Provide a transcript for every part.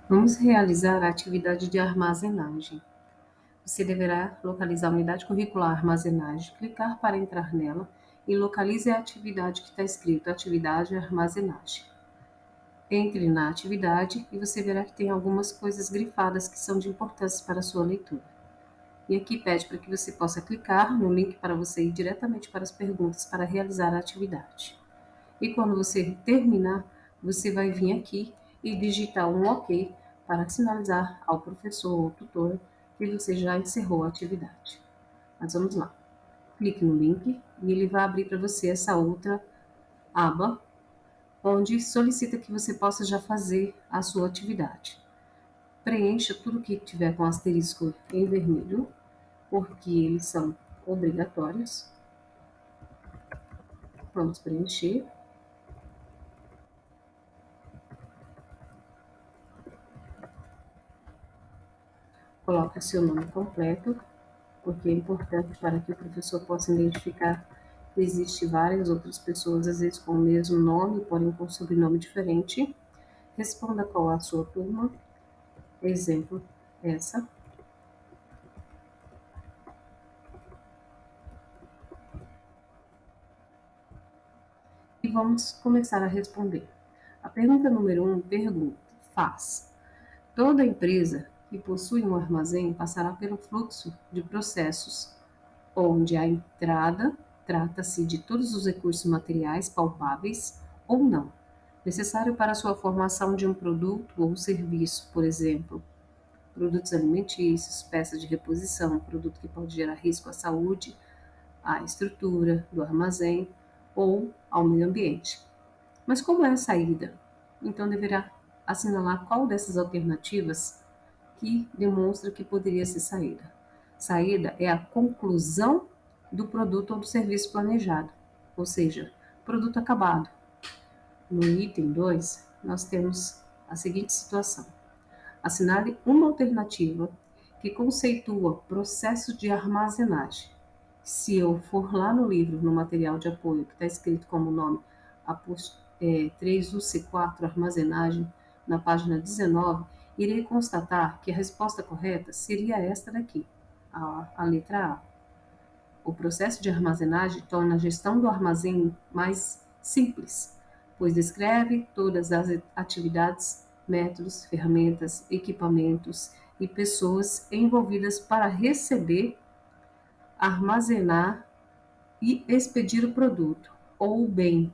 Vamos realizar a atividade de armazenagem. Você deverá localizar a unidade curricular armazenagem, clicar para entrar nela e localize a atividade que está escrito atividade armazenagem. Entre na atividade e você verá que tem algumas coisas grifadas que são de importância para a sua leitura. E aqui pede para que você possa clicar no link para você ir diretamente para as perguntas para realizar a atividade. E quando você terminar, você vai vir aqui e digitar um OK para sinalizar ao professor ou tutor que você já encerrou a atividade. Mas vamos lá. Clique no link e ele vai abrir para você essa outra aba, onde solicita que você possa já fazer a sua atividade. Preencha tudo que tiver com asterisco em vermelho, porque eles são obrigatórios. Vamos preencher. Coloque o seu nome completo, porque é importante para que o professor possa identificar que existe várias outras pessoas, às vezes com o mesmo nome, porém com sobrenome diferente. Responda qual é a sua turma. Exemplo, essa. E vamos começar a responder. A pergunta número 1 faz: toda empresa que possui um armazém passará pelo fluxo de processos, onde a entrada trata-se de todos os recursos materiais palpáveis ou não, necessário para a sua formação de um produto ou serviço, por exemplo, produtos alimentícios, peças de reposição, produto que pode gerar risco à saúde, à estrutura do armazém ou ao meio ambiente. Mas como é a saída? Então deverá assinalar qual dessas alternativas que demonstra que poderia ser saída. Saída é a conclusão do produto ou do serviço planejado, ou seja, produto acabado. No item 2, nós temos a seguinte situação: assinale uma alternativa que conceitua processo de armazenagem. Se eu for lá no livro, no material de apoio, que está escrito como nome 3UC4 armazenagem, na página 19, irei constatar que a resposta correta seria esta daqui, a letra A. O processo de armazenagem torna a gestão do armazém mais simples, pois descreve todas as atividades, métodos, ferramentas, equipamentos e pessoas envolvidas para receber, armazenar e expedir o produto, ou o bem,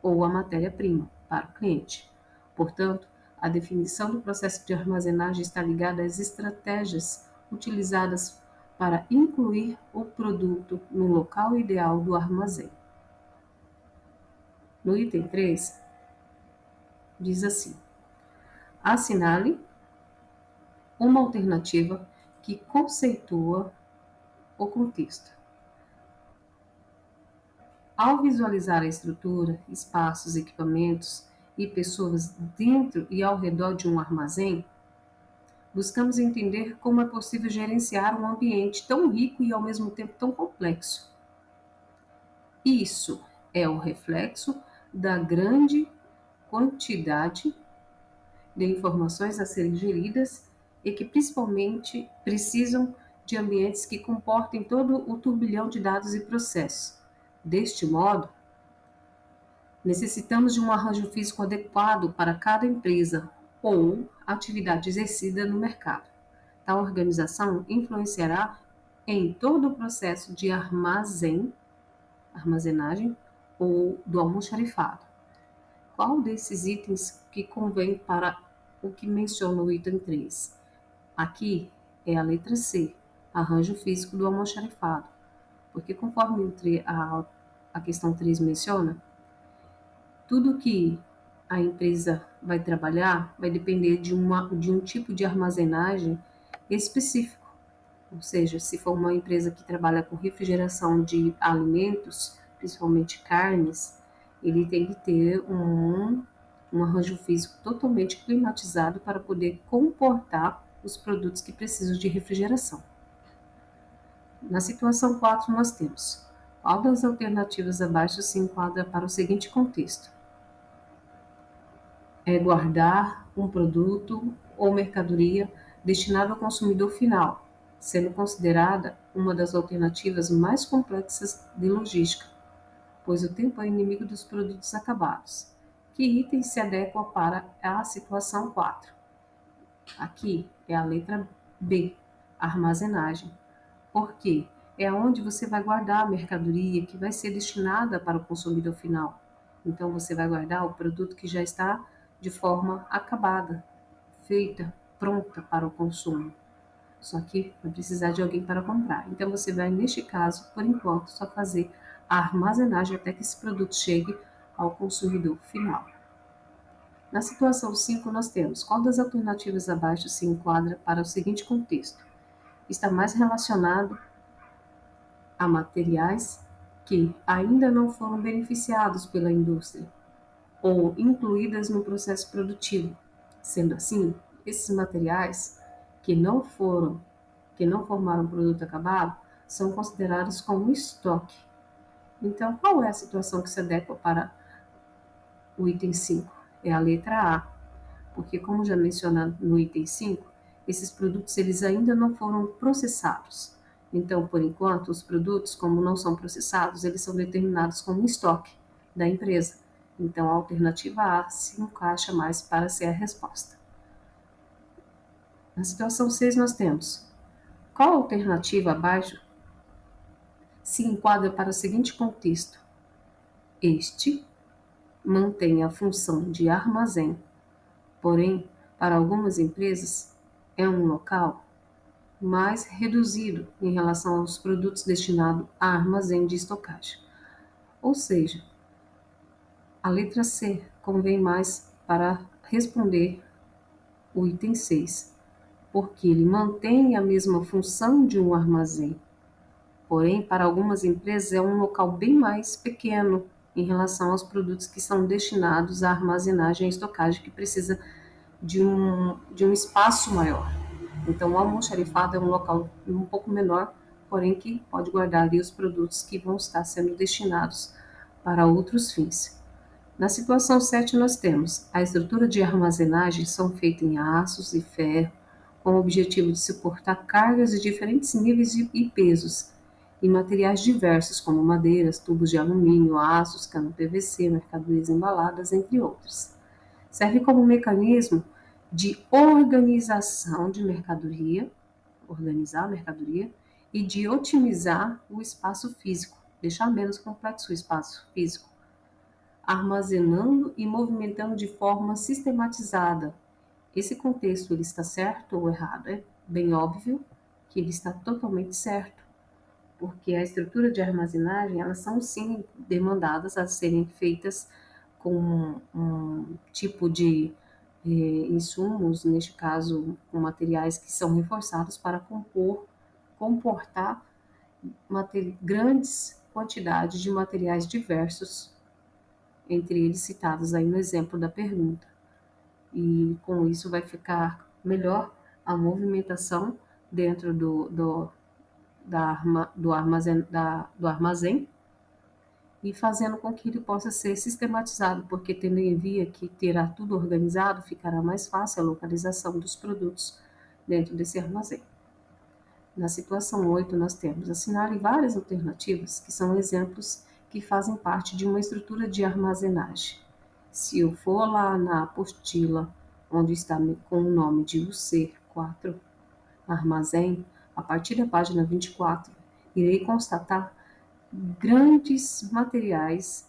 ou a matéria-prima, para o cliente. Portanto, a definição do processo de armazenagem está ligada às estratégias utilizadas para incluir o produto no local ideal do armazém. No item 3, diz assim: assinale uma alternativa que conceitua o contexto. Ao visualizar a estrutura, espaços, equipamentos e pessoas dentro e ao redor de um armazém, buscamos entender como é possível gerenciar um ambiente tão rico e ao mesmo tempo tão complexo. Isso é o reflexo da grande quantidade de informações a serem geridas e que principalmente precisam de ambientes que comportem todo o turbilhão de dados e processos. Deste modo, necessitamos de um arranjo físico adequado para cada empresa ou atividade exercida no mercado. Tal organização influenciará em todo o processo de armazenagem ou do almoxarifado. Qual desses itens que convém para o que menciona o item 3? Aqui é a letra C, arranjo físico do almoxarifado, porque conforme a questão 3 menciona, tudo que a empresa vai trabalhar vai depender de um tipo de armazenagem específico. Ou seja, se for uma empresa que trabalha com refrigeração de alimentos, principalmente carnes, ele tem que ter um arranjo físico totalmente climatizado para poder comportar os produtos que precisam de refrigeração. Na situação 4, nós temos: qual das alternativas abaixo se enquadra para o seguinte contexto? é guardar um produto ou mercadoria destinado ao consumidor final, sendo considerada uma das alternativas mais complexas de logística, pois o tempo é inimigo dos produtos acabados. Que item se adequa para a situação 4? Aqui é a letra B, armazenagem. Por quê? É onde você vai guardar a mercadoria que vai ser destinada para o consumidor final. Então, você vai guardar o produto que já está de forma acabada, feita, pronta para o consumo. Só que vai precisar de alguém para comprar. Então, você vai, neste caso, por enquanto, só fazer a armazenagem até que esse produto chegue ao consumidor final. Na situação 5, nós temos qual das alternativas abaixo se enquadra para o seguinte contexto: está mais relacionado a materiais que ainda não foram beneficiados pela indústria ou incluídas no processo produtivo. Sendo assim, esses materiais que não foram, que não formaram produto acabado, são considerados como estoque. Então, qual é a situação que se adequa para o item 5? É a letra A, porque como já mencionado no item 5, esses produtos eles ainda não foram processados. Então, por enquanto, os produtos, como não são processados, eles são determinados como estoque da empresa. Então, a alternativa A se encaixa mais para ser a resposta. Na situação 6, nós temos qual alternativa abaixo se enquadra para o seguinte contexto: este mantém a função de armazém, porém, para algumas empresas, é um local mais reduzido em relação aos produtos destinados a armazém de estocagem. Ou seja, a letra C convém mais para responder o item 6, porque ele mantém a mesma função de um armazém. Porém, para algumas empresas é um local bem mais pequeno em relação aos produtos que são destinados à armazenagem e estocagem, que precisa de um espaço maior. Então, o almoxarifado é um local um pouco menor, porém que pode guardar ali os produtos que vão estar sendo destinados para outros fins. Na situação 7, nós temos a estrutura de armazenagem são feitas em aços e ferro, com o objetivo de suportar cargas de diferentes níveis e pesos, e materiais diversos, como madeiras, tubos de alumínio, aços, cano PVC, mercadorias embaladas, entre outros. Serve como mecanismo de organização de mercadoria, organizar a mercadoria, e de otimizar o espaço físico, deixar menos complexo o espaço físico, armazenando e movimentando de forma sistematizada. Esse contexto ele está certo ou errado? É bem óbvio que ele está totalmente certo, porque a estrutura de armazenagem, elas são sim demandadas a serem feitas com um tipo de insumos, neste caso com materiais que são reforçados para comportar grandes quantidades de materiais diversos, entre eles citados aí no exemplo da pergunta. E com isso vai ficar melhor a movimentação dentro do armazém e fazendo com que ele possa ser sistematizado, porque tendo em via que terá tudo organizado, ficará mais fácil a localização dos produtos dentro desse armazém. Na situação 8, nós temos assinale várias alternativas que são exemplos que fazem parte de uma estrutura de armazenagem. Se eu for lá na apostila, onde está com o nome de UC4, armazém, a partir da página 24, irei constatar grandes materiais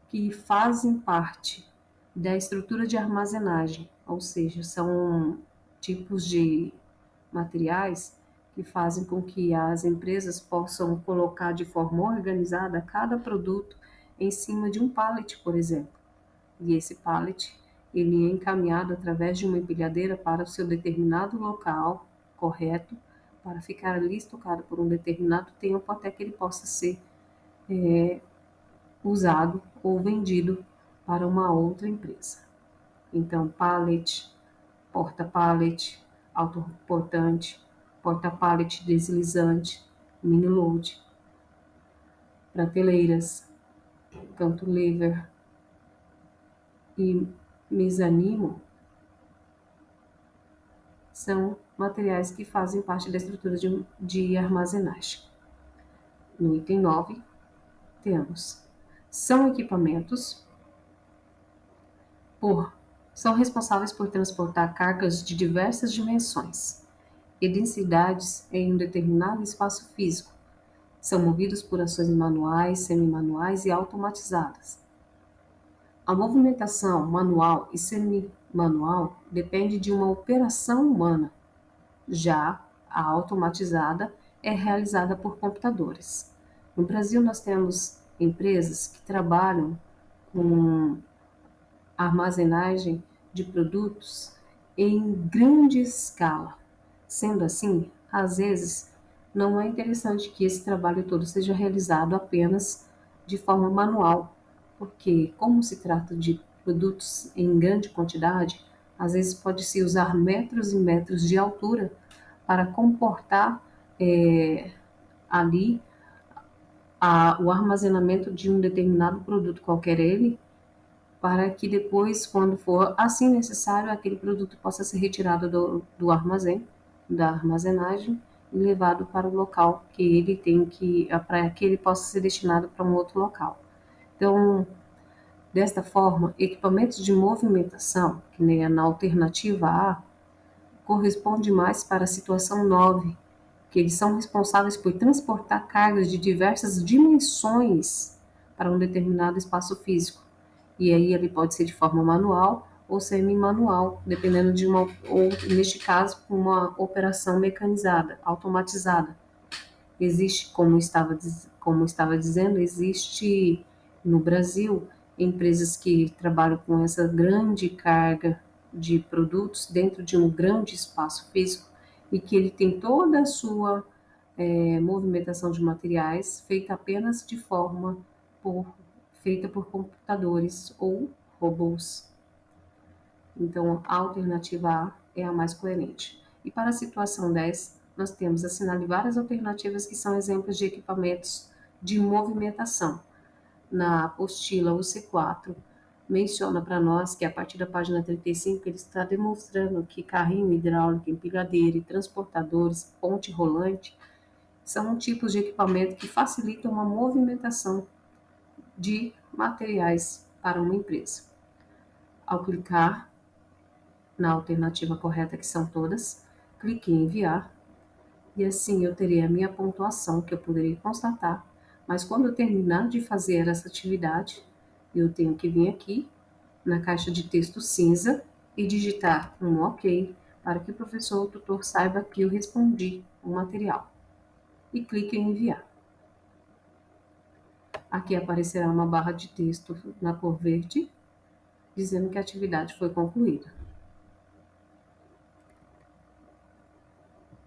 que fazem parte da estrutura de armazenagem, ou seja, são tipos de materiais que fazem com que as empresas possam colocar de forma organizada cada produto em cima de um pallet, por exemplo. E esse pallet ele é encaminhado através de uma empilhadeira para o seu determinado local correto, para ficar ali estocado por um determinado tempo até que ele possa ser usado ou vendido para uma outra empresa. Então, pallet, porta-pallet, autoportante, porta-pallet deslizante, mini-load, prateleiras, cantilever e mezanino são materiais que fazem parte da estrutura de armazenagem. No item 9, temos são equipamentos são responsáveis por transportar cargas de diversas dimensões e densidades em um determinado espaço físico. São movidos por ações manuais, semimanuais e automatizadas. A movimentação manual e semi-manual depende de uma operação humana. Já a automatizada é realizada por computadores. No Brasil, nós temos empresas que trabalham com armazenagem de produtos em grande escala. Sendo assim, às vezes, não é interessante que esse trabalho todo seja realizado apenas de forma manual, porque, como se trata de produtos em grande quantidade, às vezes pode-se usar metros e metros de altura para comportar ali o armazenamento de um determinado produto, qualquer ele, para que depois, quando for assim necessário, aquele produto possa ser retirado do armazém, da armazenagem, e levado para o local que ele tem que, para que ele possa ser destinado para um outro local. Então, desta forma, equipamentos de movimentação, que nem na alternativa A, corresponde mais para a situação 9, que eles são responsáveis por transportar cargas de diversas dimensões para um determinado espaço físico. E aí ele pode ser de forma manual ou semi-manual, dependendo de ou neste caso, uma operação mecanizada, automatizada. Existe, como estava dizendo, existe no Brasil empresas que trabalham com essa grande carga de produtos dentro de um grande espaço físico e que ele tem toda a sua movimentação de materiais feita apenas de forma por, feita por computadores ou robôs. Então, a alternativa A é a mais coerente. E para a situação 10, nós temos assinale várias alternativas que são exemplos de equipamentos de movimentação. Na apostila UC4, menciona para nós que a partir da página 35 ele está demonstrando que carrinho hidráulico, empilhadeira e transportadores, ponte rolante, são tipos de equipamento que facilitam a movimentação de materiais para uma empresa. Ao clicar na alternativa correta, que são todas, clique em enviar e assim eu terei a minha pontuação que eu poderia constatar, mas quando eu terminar de fazer essa atividade, eu tenho que vir aqui na caixa de texto cinza e digitar um OK para que o professor ou tutor saiba que eu respondi o material. E clique em enviar. Aqui aparecerá uma barra de texto na cor verde, dizendo que a atividade foi concluída.